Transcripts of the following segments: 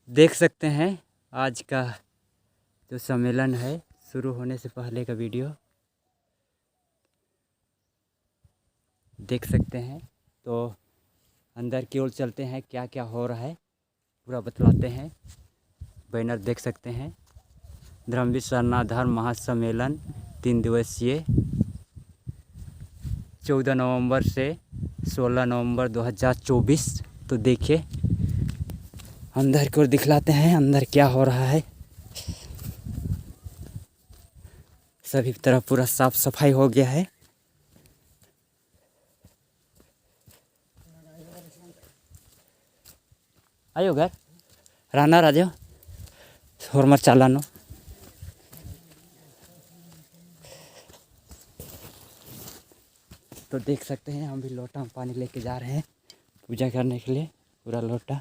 देख सकते हैं आज का जो सम्मेलन है शुरू होने से पहले का वीडियो देख सकते हैं। तो अंदर की ओर चलते हैं, क्या क्या हो रहा है पूरा बतलाते हैं। बैनर देख सकते हैं, धर्मवीर सरना धर्म महासम्मेलन 3 दिवसीय 14 नवंबर से 16 नवंबर 2024। तो देखिए अंदर की ओर दिखलाते हैं अंदर क्या हो रहा है। सभी तरफ पूरा साफ सफाई हो गया है। आयो घर रहना राजो और मत चालानो। तो देख सकते हैं हम भी लोटा में पानी लेके जा रहे हैं पूजा करने के लिए। पूरा लोटा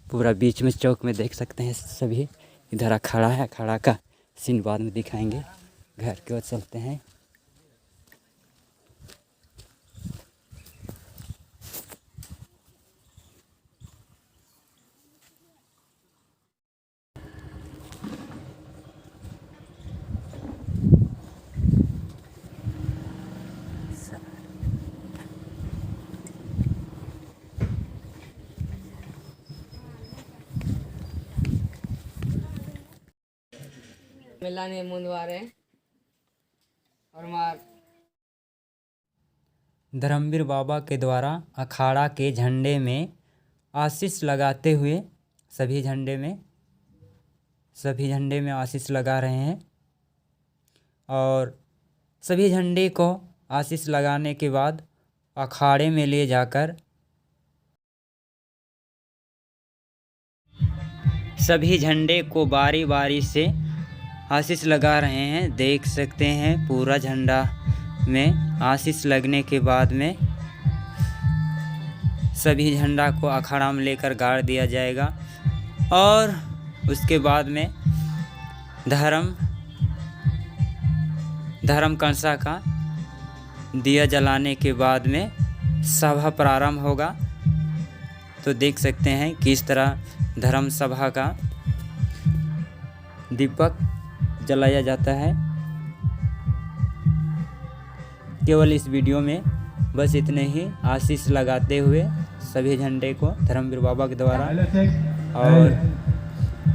पूरा बीच में चौक में देख सकते हैं सभी। इधर अखाड़ा है, अखाड़ा का सीन बाद में दिखाएंगे। घर की ओर चलते हैं। मिलाने मुंदवारे और मार धर्मवीर बाबा के द्वारा अखाड़ा के झंडे में आशीष लगाते हुए सभी झंडे में आशीष लगा रहे हैं। और सभी झंडे को आशीष लगाने के बाद अखाड़े में ले जाकर सभी झंडे को बारी बारी से आशीष लगा रहे हैं। देख सकते हैं पूरा झंडा में आशीष लगने के बाद में सभी झंडा को अखाड़ा में लेकर गाड़ दिया जाएगा। और उसके बाद में धर्म कंसा का दिया जलाने के बाद में सभा प्रारंभ होगा। तो देख सकते हैं किस तरह धर्म सभा का दीपक जलाया जाता है। केवल इस वीडियो में बस इतने ही आशीष लगाते हुए सभी झंडे को धर्मवीर बाबा के द्वारा और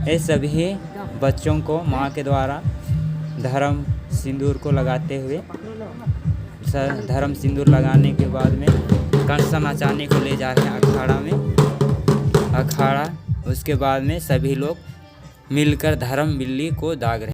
ये सभी बच्चों को माँ के द्वारा धर्म सिंदूर को लगाते हुए धर्म सिंदूर लगाने के बाद में कंसा नचाने को ले जा रहे हैं अखाड़ा में। अखाड़ा उसके बाद में सभी लोग मिलकर धर्म बिल्ली को दाग रहे हैं।